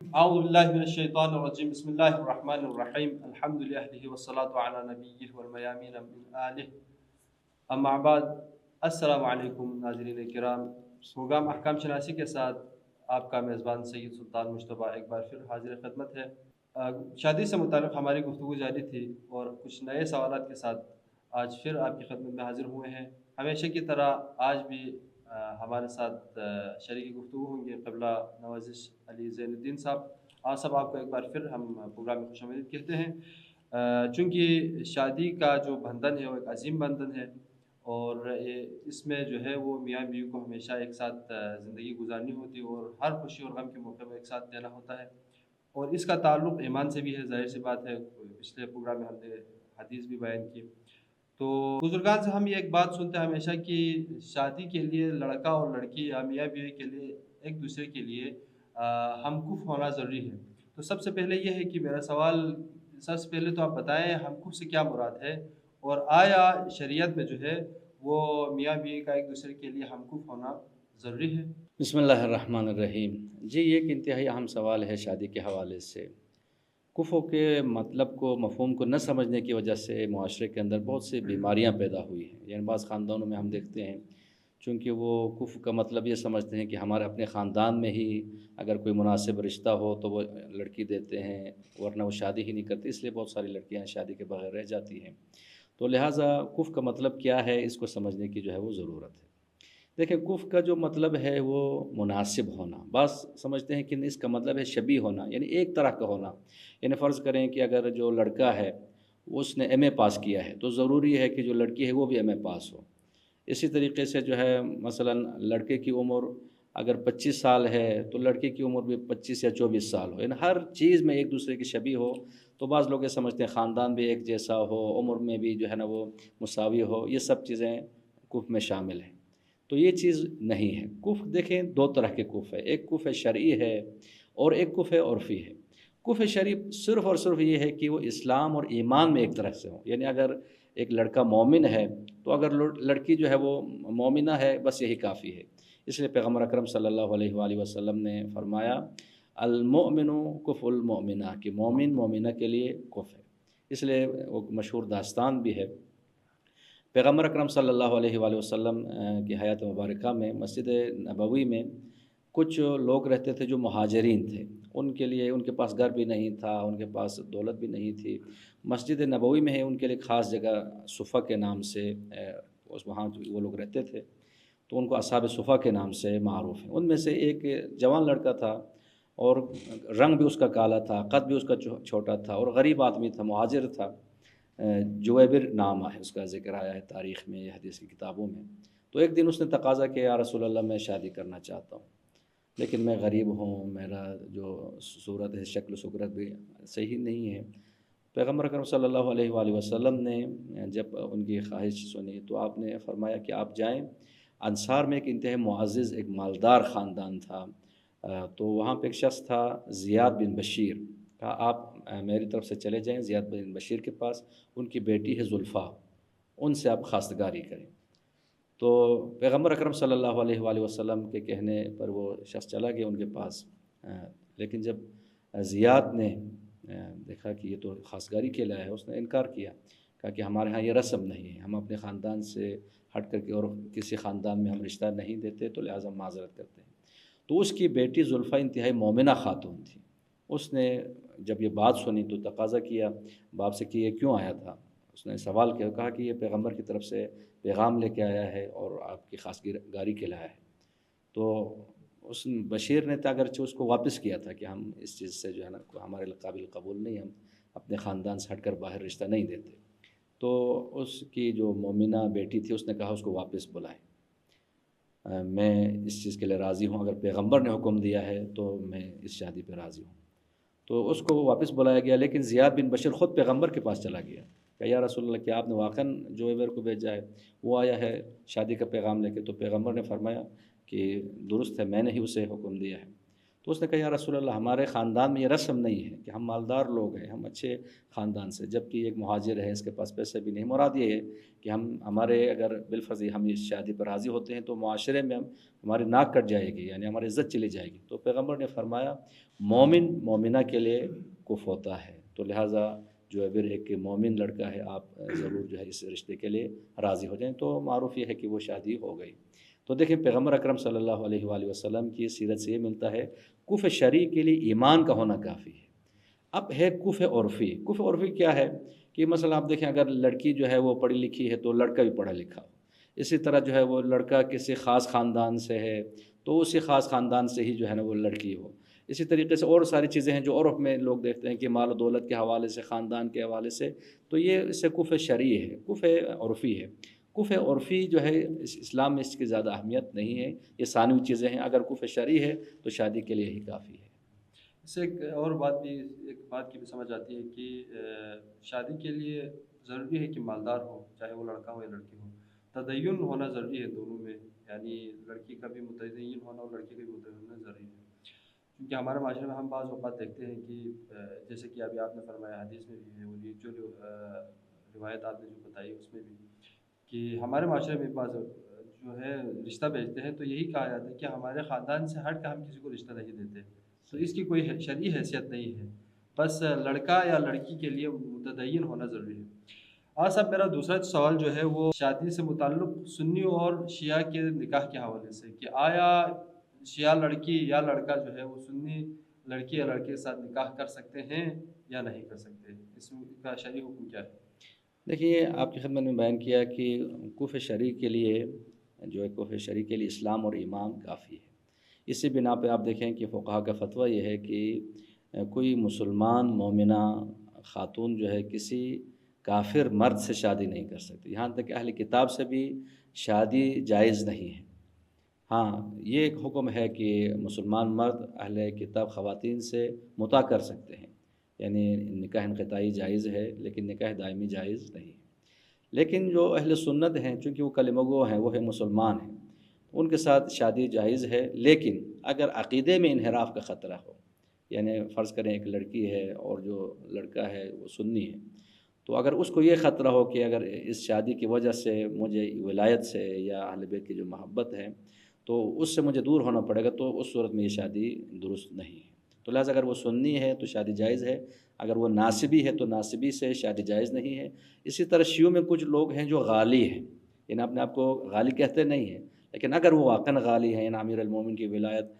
أعوذ بالله من الشيطان الرجيم بسم الله الرحمن الرحيم الحمد لله والصلاة على نبيه والميامين من آله اما بعد السلام علیکم ناظرین کرام، پروگرام احکام شناسی کے ساتھ آپ کا میزبان سید سلطان مشتبہ ایک بار پھر حاضر خدمت ہے۔ شادی سے متعلق ہماری گفتگو جاری تھی اور کچھ نئے سوالات کے ساتھ آج پھر آپ کی خدمت میں حاضر ہوئے ہیں۔ ہمیشہ کی طرح آج بھی ہمارے ساتھ شریک گفتگو ہوں گے قبلہ نوازش علی زین الدین صاحب۔ آج سب آپ کو ایک بار پھر ہم پروگرام میں خوش آمدید کہتے ہیں۔ چونکہ شادی کا جو بندھن ہے وہ ایک عظیم بندھن ہے اور اس میں جو ہے وہ میاں بیوی کو ہمیشہ ایک ساتھ زندگی گزارنی ہوتی ہے اور ہر خوشی اور غم کے موقع پر ایک ساتھ دینا ہوتا ہے، اور اس کا تعلق ایمان سے بھی ہے۔ ظاہر سی بات ہے، پچھلے پروگرام میں ہم نے حدیث بھی بیان کی۔ تو بزرگان سے ہم یہ ایک بات سنتے ہیں ہمیشہ کہ شادی کے لیے لڑکا اور لڑکی یا میاں بیوی کے لیے ایک دوسرے کے لیے ہمکف ہونا ضروری ہے۔ تو سب سے پہلے یہ ہے کہ میرا سوال، سب سے پہلے تو آپ بتائیں ہمکف سے کیا مراد ہے، اور آیا شریعت میں جو ہے وہ میاں بیوی کا ایک دوسرے کے لیے ہمکف ہونا ضروری ہے؟ بسم اللہ الرحمن الرحیم۔ جی، یہ ایک انتہائی اہم سوال ہے شادی کے حوالے سے۔ کفو کے مطلب کو، مفہوم کو نہ سمجھنے کی وجہ سے معاشرے کے اندر بہت سی بیماریاں پیدا ہوئی ہیں۔ یعنی بعض خاندانوں میں ہم دیکھتے ہیں چونکہ وہ کفو کا مطلب یہ سمجھتے ہیں کہ ہمارے اپنے خاندان میں ہی اگر کوئی مناسب رشتہ ہو تو وہ لڑکی دیتے ہیں، ورنہ وہ شادی ہی نہیں کرتی، اس لیے بہت ساری لڑکیاں شادی کے بغیر رہ جاتی ہیں۔ تو لہٰذا کف کا مطلب کیا ہے، اس کو سمجھنے کی جو ہے وہ ضرورت ہے۔ دیکھیں، کف کا جو مطلب ہے وہ مناسب ہونا۔ بعض سمجھتے ہیں کہ اس کا مطلب ہے شبیہ ہونا، یعنی ایک طرح کا ہونا۔ یعنی فرض کریں کہ اگر جو لڑکا ہے اس نے ایم اے پاس کیا ہے تو ضروری ہے کہ جو لڑکی ہے وہ بھی ایم اے پاس ہو۔ اسی طریقے سے جو ہے مثلا لڑکے کی عمر اگر 25 سال ہے تو لڑکی کی عمر بھی 25 یا 24 سال ہو، یعنی ہر چیز میں ایک دوسرے کی شبیہ ہو۔ تو بعض لوگ یہ سمجھتے ہیں خاندان بھی ایک جیسا ہو، عمر میں بھی جو ہے نا وہ مساوی ہو، یہ سب چیزیں کف میں شامل ہیں۔ تو یہ چیز نہیں ہے۔ کف دیکھیں دو طرح کے کف ہے، ایک کف شرعی ہے اور ایک کف عرفی ہے۔ کف شرعی صرف اور صرف یہ ہے کہ وہ اسلام اور ایمان میں ایک طرح سے ہوں، یعنی اگر ایک لڑکا مومن ہے تو اگر لڑکی جو ہے وہ مومنہ ہے بس یہی کافی ہے۔ اس لیے پیغمبر اکرم صلی اللہ علیہ وآلہ وسلم نے فرمایا المؤمن کف المؤمنہ، کہ مومن مومنہ کے لیے کف ہے۔ اس لیے وہ مشہور داستان بھی ہے، پیغمبر اکرم صلی اللہ علیہ وآلہ وسلم کی حیات مبارکہ میں مسجد نبوی میں کچھ لوگ رہتے تھے جو مہاجرین تھے۔ ان کے لیے ان کے پاس گھر بھی نہیں تھا، ان کے پاس دولت بھی نہیں تھی۔ مسجد نبوی میں ہے ان کے لیے خاص جگہ صفہ کے نام سے وہاں وہ لوگ رہتے تھے، تو ان کو اصحاب صفہ کے نام سے معروف ہیں۔ ان میں سے ایک جوان لڑکا تھا اور رنگ بھی اس کا کالا تھا، قد بھی اس کا چھوٹا تھا اور غریب آدمی تھا، مہاجر تھا۔ جویبر نام ہے، اس کا ذکر آیا ہے تاریخ میں یا حدیث کی کتابوں میں۔ تو ایک دن اس نے تقاضا کیا، یا رسول اللہ میں شادی کرنا چاہتا ہوں لیکن میں غریب ہوں، میرا جو صورت ہے شکل و صورت بھی صحیح نہیں ہے۔ پیغمبر اکرم صلی اللہ علیہ وآلہ وسلم نے جب ان کی خواہش سنی تو آپ نے فرمایا کہ آپ جائیں۔ انصار میں ایک انتہائی معزز ایک مالدار خاندان تھا، تو وہاں پہ ایک شخص تھا زیاد بن بشیر، کہا آپ میری طرف سے چلے جائیں زیاد بن بشیر کے پاس، ان کی بیٹی ہے زلفا، ان سے آپ خواستگاری کریں۔ تو پیغمبر اکرم صلی اللہ علیہ وآلہ وسلم کے کہنے پر وہ شخص چلا گیا ان کے پاس، لیکن جب زیاد نے دیکھا کہ یہ تو خواستگاری کے لیے ہے، اس نے انکار کیا، کہا کہ ہمارے ہاں یہ رسم نہیں ہے، ہم اپنے خاندان سے ہٹ کر کے اور کسی خاندان میں ہم رشتہ نہیں دیتے، تو لہٰذا معذرت کرتے ہیں۔ تو اس کی بیٹی زلفا انتہائی مومنہ خاتون تھی۔ اس نے جب یہ بات سنی تو تقاضا کیا باپ سے کہ یہ کیوں آیا تھا۔ اس نے سوال کیا، کہا کہ یہ پیغمبر کی طرف سے پیغام لے کے آیا ہے اور آپ کی خواستگاری کے لایا ہے۔ تو اس بشیر نے اگرچہ اس کو واپس کیا تھا کہ ہم اس چیز سے جو ہے نا ہمارے قابل قبول نہیں، ہم اپنے خاندان سے ہٹ کر باہر رشتہ نہیں دیتے۔ تو اس کی جو مومنہ بیٹی تھی اس نے کہا اس کو واپس بلائیں، میں اس چیز کے لیے راضی ہوں، اگر پیغمبر نے حکم دیا ہے تو میں اس شادی پہ راضی ہوں۔ تو اس کو واپس بلایا گیا، لیکن زیاد بن بشیر خود پیغمبر کے پاس چلا گیا کہ یا رسول اللہ کیا آپ نے واقعاً جویبر کو بھیجا ہے، وہ آیا ہے شادی کا پیغام لے کے؟ تو پیغمبر نے فرمایا کہ درست ہے، میں نے ہی اسے حکم دیا ہے۔ تو تو اس نے کہا یا رسول اللہ ہمارے خاندان میں یہ رسم نہیں ہے کہ ہم مالدار لوگ ہیں، ہم اچھے خاندان سے، جب کہ ایک مہاجر ہے، اس کے پاس پیسے بھی نہیں۔ مراد یہ ہے کہ ہمارے اگر بالفرض ہم اس شادی پر راضی ہوتے ہیں تو معاشرے میں ہماری ناک کٹ جائے گی، یعنی ہماری عزت چلی جائے گی۔ تو پیغمبر نے فرمایا مومن مومنہ کے لیے کف ہوتا ہے، تو لہٰذا جو ہے پھر ایک مومن لڑکا ہے، آپ ضرور جو ہے اس رشتے کے لیے راضی ہو جائیں۔ تو معروف یہ ہے کہ وہ شادی ہو گئی۔ تو دیکھیں پیغمبر اکرم صلی اللہ علیہ وآلہ وسلم کی سیرت سے یہ ملتا ہے کف شرعی کے لیے ایمان کا ہونا کافی ہے۔ اب ہے کف عرفی۔ کف عرفی کیا ہے کہ مثلا آپ دیکھیں اگر لڑکی جو ہے وہ پڑھی لکھی ہے تو لڑکا بھی پڑھا لکھا ہو، اسی طرح جو ہے وہ لڑکا کسی خاص خاندان سے ہے تو اسی خاص خاندان سے ہی جو ہے نا وہ لڑکی ہو۔ اسی طریقے سے اور ساری چیزیں ہیں جو عرف میں لوگ دیکھتے ہیں کہ مال و دولت کے حوالے سے، خاندان کے حوالے سے، تو یہ اس سے کف شرعی ہے، کف عرفی ہے۔ کف عرفی جو ہے اسلام میں اس کی زیادہ اہمیت نہیں ہے، یہ ثانوی چیزیں ہیں۔ اگر کف شرعی ہے تو شادی کے لیے ہی کافی ہے۔ اس سے ایک بات کی بھی سمجھ آتی ہے کہ شادی کے لیے ضروری ہے کہ مالدار ہو، چاہے وہ لڑکا ہو یا لڑکی ہو۔ تدین ہونا ضروری ہے دونوں میں، یعنی لڑکی کا بھی متدین ہونا اور لڑکی کا بھی متدین ہونا ضروری ہے، کیونکہ ہمارے معاشرے میں ہم بعض اوقات دیکھتے ہیں کہ جیسے کہ ابھی آپ نے فرمایا حدیث میں بھی ہے، اور یہ جو روایت آپ نے جو بتائی اس میں بھی، کہ ہمارے معاشرے میں بعض جو ہے رشتہ بھیجتے ہیں تو یہی کہا جاتا ہے کہ ہمارے خاندان سے ہٹ کر ہم کسی کو رشتہ نہیں دیتے، تو اس کی کوئی شرعی حیثیت نہیں ہے، بس لڑکا یا لڑکی کے لیے متدین ہونا ضروری ہے۔ آج صاحب میرا دوسرا سوال جو ہے وہ شادی سے متعلق سنی اور شیعہ کے نکاح کے حوالے سے، کہ آیا شیعہ لڑکی یا لڑکا جو ہے وہ سنی لڑکی یا لڑکے کے ساتھ نکاح کر سکتے ہیں یا نہیں کر سکتے، اس کا شرعی حکم کیا ہے؟ دیکھیے آپ کی خدمت میں بیان کیا کہ کف شرعی کے لیے جو ہے کف شرعی کے لیے اسلام اور ایمان کافی ہے۔ اسی بنا پہ آپ دیکھیں کہ فقہا کا فتویٰ یہ ہے کہ کوئی مسلمان مومنہ خاتون جو ہے کسی کافر مرد سے شادی نہیں کر سکتی، یہاں تک کہ اہل کتاب سے بھی شادی جائز نہیں ہے۔ ہاں یہ ایک حکم ہے کہ مسلمان مرد اہل کتاب خواتین سے متع کر سکتے ہیں، یعنی نکاح انقطاعی جائز ہے لیکن نکاح دائمی جائز نہیں ہے۔ لیکن جو اہل سنت ہیں چونکہ وہ کلمہ گو ہیں، وہ ہے مسلمان ہیں، ان کے ساتھ شادی جائز ہے، لیکن اگر عقیدے میں انحراف کا خطرہ ہو، یعنی فرض کریں ایک لڑکی ہے اور جو لڑکا ہے وہ سنی ہے، تو اگر اس کو یہ خطرہ ہو کہ اگر اس شادی کی وجہ سے مجھے ولایت سے یا اہل بیت کی جو محبت ہے تو اس سے مجھے دور ہونا پڑے گا، تو اس صورت میں یہ شادی درست نہیں ہے۔ تو لہٰذا اگر وہ سنی ہے تو شادی جائز ہے، اگر وہ ناسبی ہے تو ناسبی سے شادی جائز نہیں ہے۔ اسی طرح شیعوں میں کچھ لوگ ہیں جو غالی ہیں، یعنی اپنے آپ کو غالی کہتے نہیں ہیں، لیکن اگر وہ واقعاً غالی ہیں، یعنی امیر المومنین کی ولایت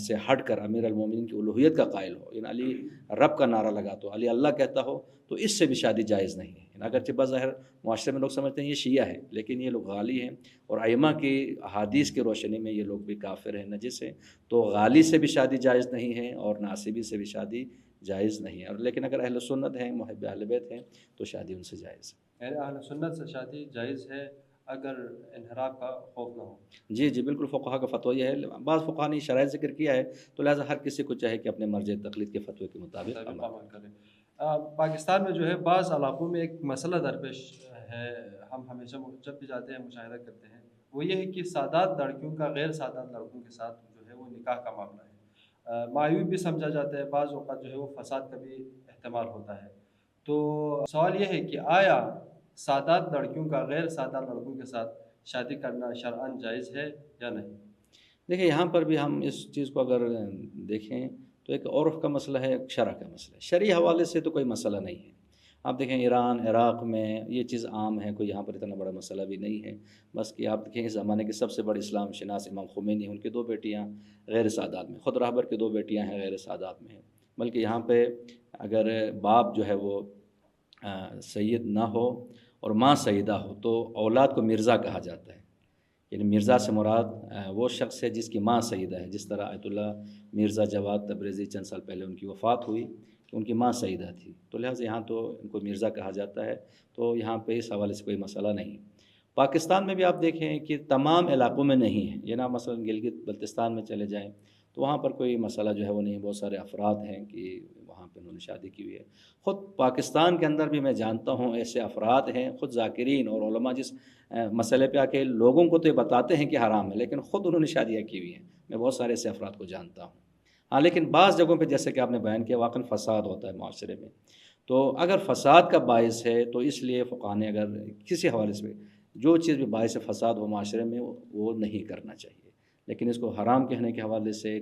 سے ہٹ کر امیر المومنین کی الوہیت کا قائل ہو، یعنی علی رب کا نعرہ لگا تو علی اللہ کہتا ہو، تو اس سے بھی شادی جائز نہیں ہے۔ یعنی اگرچہ بظاہر معاشرے میں لوگ سمجھتے ہیں یہ شیعہ ہے، لیکن یہ لوگ غالی ہیں، اور ائمہ کی احادیث کی روشنی میں یہ لوگ بھی کافر ہیں، نجس ہیں۔ تو غالی سے بھی شادی جائز نہیں ہے اور ناسبی سے بھی شادی جائز نہیں ہے، اور لیکن اگر اہل سنت ہیں، محب اہل بیت ہیں، تو شادی ان سے جائز ہے۔ یعنی اہل سنت سے شادی جائز ہے اگر انحراف کا خوف نہ ہو۔ جی جی بالکل، فقہا کا فتویٰ یہ ہے۔ بعض فقہا نے شرائط ذکر کیا ہے، تو لہٰذا ہر کسی کو چاہے کہ اپنے مرجع تقلید کے فتوے کے مطابق عمل کریں۔ پاکستان میں جو ہے بعض علاقوں میں ایک مسئلہ درپیش ہے، ہم ہمیشہ جب بھی جاتے ہیں مشاہدہ کرتے ہیں، وہ یہ ہے کہ سادات لڑکیوں کا غیر سادات لڑکوں کے ساتھ جو ہے وہ نکاح کا معاملہ ہے، معیوب بھی سمجھا جاتا ہے، بعض اوقات جو ہے وہ فساد کا بھی احتمال ہوتا ہے۔ تو سوال یہ ہے کہ آیا سادات لڑکیوں کا غیر سادات لڑکوں کے ساتھ شادی کرنا شرعاً جائز ہے یا نہیں؟ دیکھیں یہاں پر بھی ہم اس چیز کو اگر دیکھیں تو ایک عرف کا مسئلہ ہے، ایک شرع کا مسئلہ ہے۔ شرعی حوالے سے تو کوئی مسئلہ نہیں ہے۔ آپ دیکھیں ایران، عراق میں یہ چیز عام ہے، کوئی یہاں پر اتنا بڑا مسئلہ بھی نہیں ہے۔ بس کہ آپ دیکھیں اس زمانے کے سب سے بڑے اسلام شناس امام خمینی ہیں، ان کی 2 بیٹیاں غیر سادات میں، خود رہبر کی 2 بیٹیاں ہیں غیر سادات میں ہیں۔ بلکہ یہاں پہ اگر باپ جو ہے وہ سید نہ ہو اور ماں سیدہ ہو تو اولاد کو مرزا کہا جاتا ہے، یعنی مرزا سے مراد وہ شخص ہے جس کی ماں سیدہ ہے، جس طرح آیت اللہ مرزا جواد تبریزی چند سال پہلے ان کی وفات ہوئی کہ ان کی ماں سیدہ تھی، تو لہٰذا یہاں تو ان کو مرزا کہا جاتا ہے، تو یہاں پہ اس حوالے سے کوئی مسئلہ نہیں۔ پاکستان میں بھی آپ دیکھیں کہ تمام علاقوں میں نہیں ہے، یہ نا مثلا گلگت بلتستان میں چلے جائیں تو وہاں پر کوئی مسئلہ جو ہے وہ نہیں، بہت سارے افراد ہیں کہ وہاں پہ انہوں نے شادی کی ہوئی ہے۔ خود پاکستان کے اندر بھی میں جانتا ہوں ایسے افراد ہیں، خود ذاکرین اور علماء جس مسئلے پہ آ کے لوگوں کو تو یہ بتاتے ہیں کہ حرام ہے، لیکن خود انہوں نے شادیاں کی ہوئی ہیں۔ میں بہت سارے ایسے افراد کو جانتا ہوں۔ ہاں لیکن بعض جگہوں پہ جیسے کہ آپ نے بیان کیا واقعاً فساد ہوتا ہے معاشرے میں، تو اگر فساد کا باعث ہے تو اس لیے فقہ نے اگر کسی حوالے سے جو چیز بھی باعث فساد ہو معاشرے میں وہ نہیں کرنا چاہیے، لیکن اس کو حرام کہنے کے حوالے سے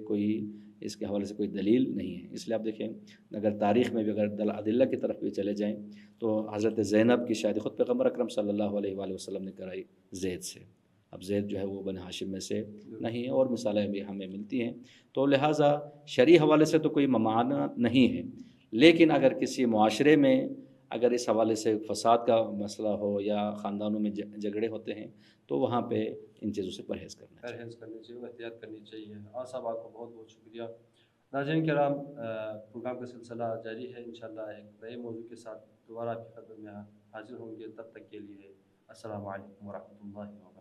اس کے حوالے سے کوئی دلیل نہیں ہے۔ اس لیے آپ دیکھیں اگر تاریخ میں بھی اگر ادلہ کی طرف بھی چلے جائیں تو حضرت زینب کی شادی خود پیغمبر اکرم صلی اللہ علیہ وآلہ وسلم نے کرائی زید سے۔ اب زید جو ہے وہ بن ہاشم میں سے نہیں ہے، اور مثالیں بھی ہمیں ملتی ہیں، تو لہٰذا شرعی حوالے سے تو کوئی ممانعت نہیں ہے، لیکن اگر کسی معاشرے میں اگر اس حوالے سے فساد کا مسئلہ ہو یا خاندانوں میں جھگڑے ہوتے ہیں تو وہاں پہ ان چیزوں سے پرہیز کرنا چاہیے۔ پرہیز کرنی چاہیے، احتیاط کرنی چاہیے۔ اور صاحب آپ کو بہت بہت شکریہ۔ ناظرین کرام، پروگرام کا سلسلہ جاری ہے، انشاءاللہ ایک نئے موضوع کے ساتھ دوبارہ آپ کی خدمت میں حاضر ہوں گے۔ تب تک کے لیے السلام علیکم ورحمۃ اللہ وبرکاتہ۔